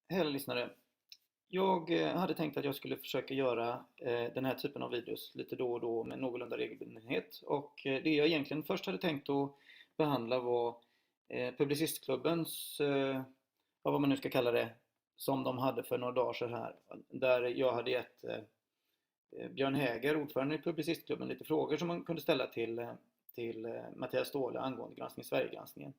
Hej alla lyssnare. Jag hade tänkt att jag skulle försöka göra den här typen av videos lite då och då med någorlunda regelbundenhet. Och det jag egentligen först hade tänkt att behandla var Publicistklubbens, vad man nu ska kalla det, som de hade för några dagar sedan här. Där jag hade gett Björn Häger, ordförande i Publicistklubben, lite frågor som man kunde ställa till Mattias Ståhle angående Granskning Sverige-granskningen.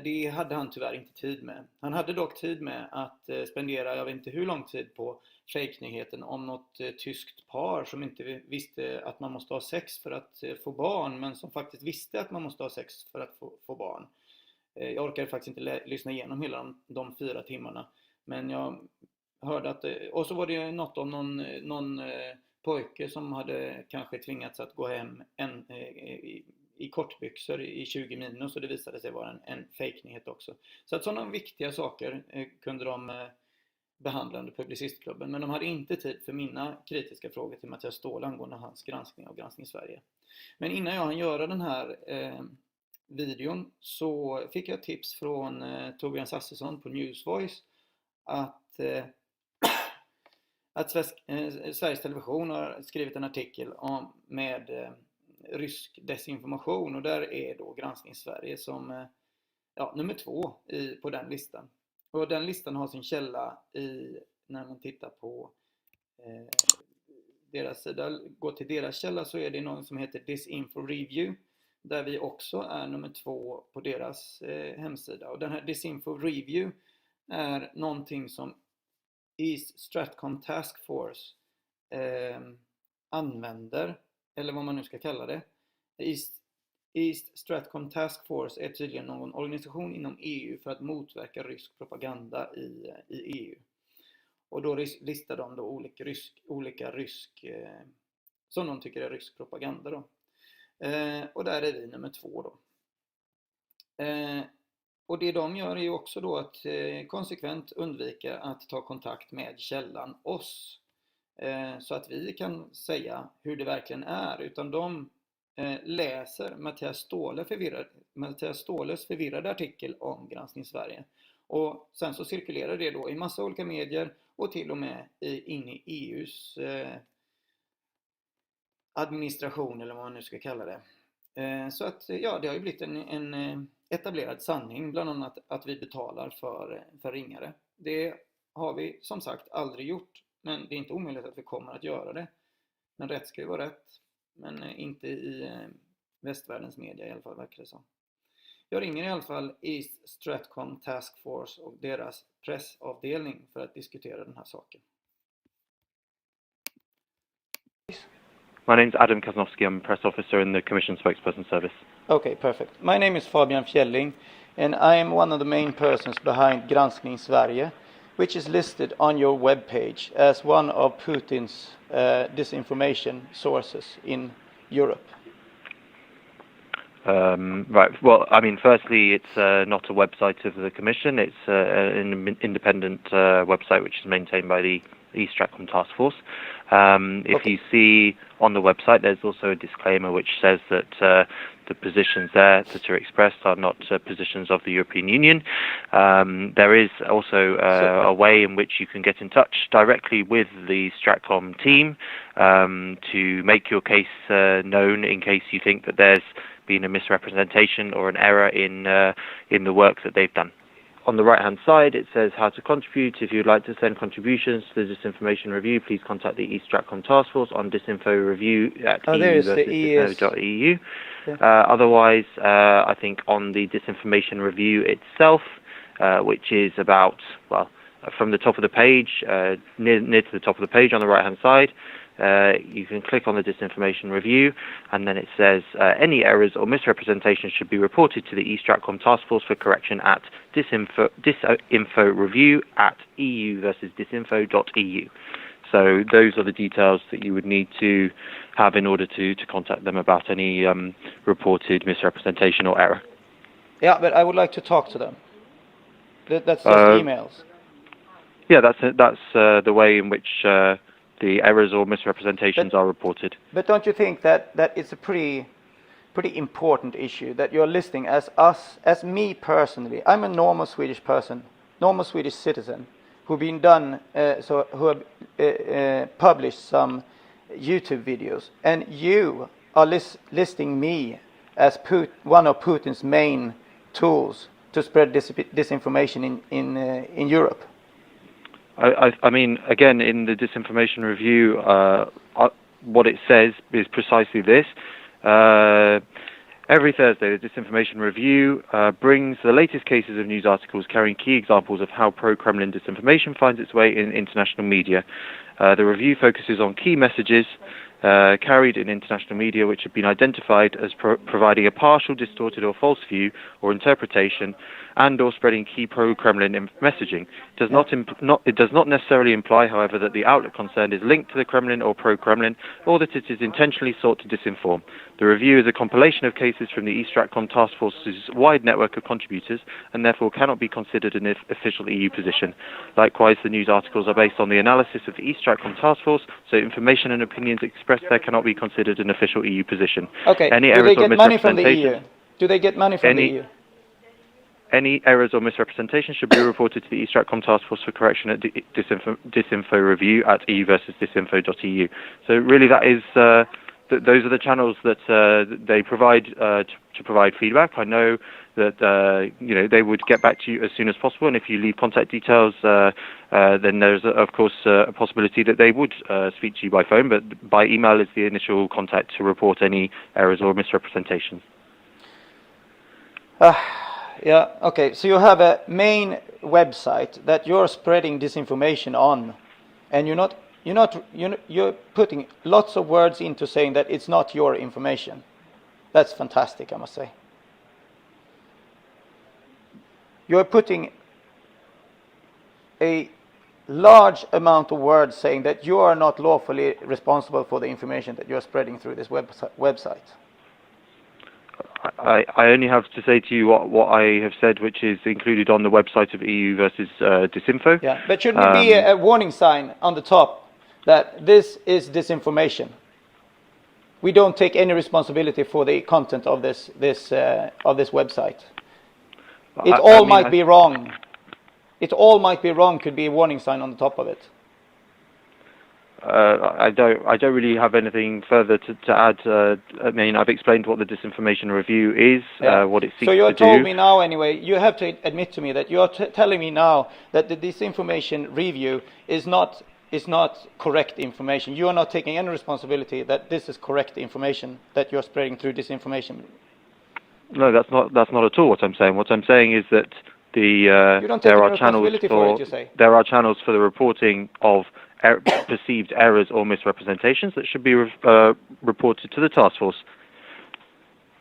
Det hade han tyvärr inte tid med. Han hade dock tid med att spendera, jag vet inte hur lång tid, på fake-nyheten om något tyskt par som inte visste att man måste ha sex för att få barn, men som faktiskt visste att man måste ha sex för att få barn. Jag orkade faktiskt inte lyssna igenom hela de 4 timmarna, men jag hörde att, och så var det något om någon pojke som hade kanske tvingats att gå hem i kortbyxor i 20 minus, och det visade sig vara en fake-nyhet också. Så att sådana viktiga saker kunde de behandla under Publicistklubben, men de hade inte tid för mina kritiska frågor till Mattias Ståhle angående hans granskning av Granskning Sverige. Men innan jag hann göra den här videon så fick jag tips från Torbjörn Sassesson på Newsvoice att Sveriges Television har skrivit en artikel med rysk desinformation, och där är då Granskning Sverige som nummer 2 på den listan. Och den listan har sin källa när man tittar på deras sida, går till deras källa, så är det någon som heter Disinfo Review, där vi också är nummer 2 på deras hemsida. Och den här Disinfo Review är någonting som East Stratcom Task Force använder, eller vad man nu ska kalla det. East Stratcom Task Force är tydligen någon organisation inom EU för att motverka rysk propaganda i EU. Och då listar de då olika rysk som de tycker är rysk propaganda då. Och där är vi nummer 2 då. Och det de gör är ju också då att konsekvent undvika att ta kontakt med källan oss. Så att vi kan säga hur det verkligen är, utan de läser Mattias Ståhles förvirrade artikel om Granskning Sverige. Och sen så cirkulerar det då i massa olika medier och till och med in i EUs administration, eller vad man nu ska kalla det. Så att det har ju blivit en etablerad sanning, bland annat att vi betalar för ringare. Det har vi som sagt aldrig gjort, men det är inte omöjligt att vi kommer att göra det. Men rätt ska ju vara rätt, men inte i västvärldens media i alla fall, verkar det så. Jag ringer i alla fall East Stratcom Task Force och deras pressavdelning för att diskutera den här saken. My name is Adam Kazanowski. I'm a press officer in the Commission Spokesperson Service. Okay, perfect. My name is Fabian and I am one of the main persons behind Granskning Sverige, which is listed on your webpage as one of Putin's disinformation sources in Europe. Right. Well, I mean, firstly, it's not a website of the Commission. It's an independent website which is maintained by the East Stratcom Task Force. If you see on the website, there's also a disclaimer which says that the positions there that are expressed are not positions of the European Union. There is also a way in which you can get in touch directly with the Stratcom team to make your case known in case you think that there's been a misrepresentation or an error in the work that they've done. On the right-hand side, it says how to contribute. If you'd like to send contributions to the Disinformation Review, please contact the East Stratcom Task Force on disinforeview@eu.eu. Otherwise, I think on the Disinformation Review itself, which is about, from the top of the page, near to the top of the page on the right-hand side, you can click on the Disinformation Review, and then it says any errors or misrepresentations should be reported to the East Stratcom Task Force for correction at disinforeview@eu.eu. So those are the details that you would need to have in order to contact them about any reported misrepresentation or error. Yeah, but I would like to talk to them. That's just emails. Yeah, that's the way in which the errors or misrepresentations are reported. But don't you think that it's a pretty important issue that you're listing as me personally? I'm a normal Swedish person, normal Swedish citizen, who have published some YouTube videos, and you are listing me as one of Putin's main tools to spread disinformation in Europe. I mean, again, in the disinformation review, what it says is precisely this. Every Thursday, the Disinformation Review brings the latest cases of news articles carrying key examples of how pro-Kremlin disinformation finds its way in international media. The review focuses on key messages carried in international media which have been identified as providing a partial, distorted or false view or interpretation and or spreading key pro-Kremlin messaging. It does not necessarily imply, however, that the outlet concerned is linked to the Kremlin or pro-Kremlin, or that it is intentionally sought to disinform. The review is a compilation of cases from the East Stratcom Task Force's wide network of contributors, and therefore cannot be considered an official EU position. Likewise, the news articles are based on the analysis of the East Stratcom Task Force, so information and opinions expressed there cannot be considered an official EU position. Okay, Any do they errors or get money from the EU? misrepresentations- Do they get money from the EU? Any errors or misrepresentations should be reported to the East Stratcom Task Force for correction at Disinfo Review at eu-disinfo.eu. So really that is, those are the channels that they provide to provide feedback. I know that they would get back to you as soon as possible, and if you leave contact details, then there's of course a possibility that they would speak to you by phone, but by email is the initial contact to report any errors or misrepresentations. Yeah, okay, so you have a main website that you're spreading disinformation on, and you're putting lots of words into saying that it's not your information. That's fantastic, I must say. You're putting a large amount of words saying that you are not lawfully responsible for the information that you're spreading through this website. I only have to say to you what I have said, which is included on the website of EU versus Disinfo. Yeah, but shouldn't there be a warning sign on the top that this is disinformation? We don't take any responsibility for the content of this website. It all might be wrong. It all might be wrong. Could be a warning sign on the top of it. I don't really have anything further to add. I mean, I've explained what the disinformation review is, what it seeks to do. So you have told me now anyway, you have to admit to me that you are telling me now that the disinformation review is not correct information. You are not taking any responsibility that this is correct information that you're spreading through disinformation. No, that's not at all what I'm saying. What I'm saying is that there are channels for the reporting of perceived errors or misrepresentations that should be reported to the task force.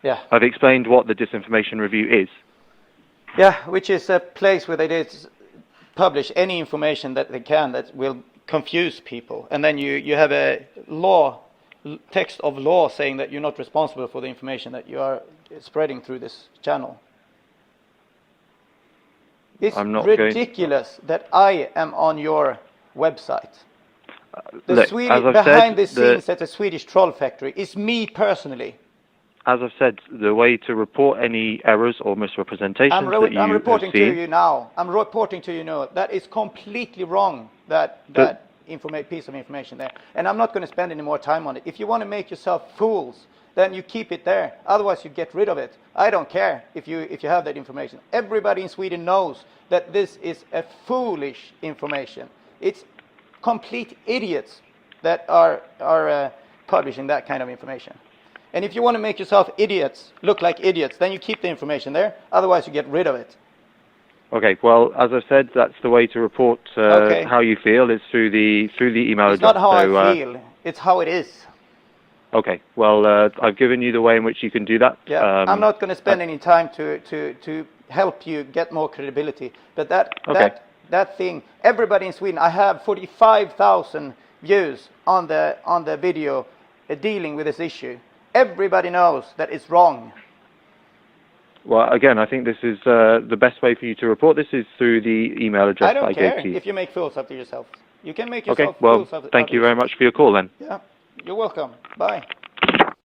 Yeah. I've explained what the disinformation review is. Yeah, which is a place where they publish any information that they can that will confuse people, and then you have a text of law saying that you're not responsible for the information that you are spreading through this channel. It's ridiculous that I am on your website. Behind the scenes at the Swedish troll factory is me personally. As I've said, the way to report any errors or misrepresentations I'm reporting to you now. I'm reporting to you now. That is completely wrong, that piece of information there. And I'm not going to spend any more time on it. If you want to make yourself fools, then you keep it there. Otherwise, you get rid of it. I don't care if you have that information. Everybody in Sweden knows that this is a foolish information. It's complete idiots that are publishing that kind of information. And if you want to make yourself look like idiots, then you keep the information there. Otherwise, you get rid of it. Okay. Well, as I've said, that's the way to report how you feel. It's through the email address. It's not how I feel. It's how it is. Okay. Well, I've given you the way in which you can do that. Yeah. I'm not going to spend any time to help you get more credibility. But that thing, everybody in Sweden, I have 45,000 views on the video dealing with this issue. Everybody knows that it's wrong. Well, again, I think this is the best way for you to report this is through the email address I gave to you. I don't care if you make fools of yourself. You can make yourself fools of yourself. Okay, well, thank you very much for your call then. Yeah, you're welcome. Bye.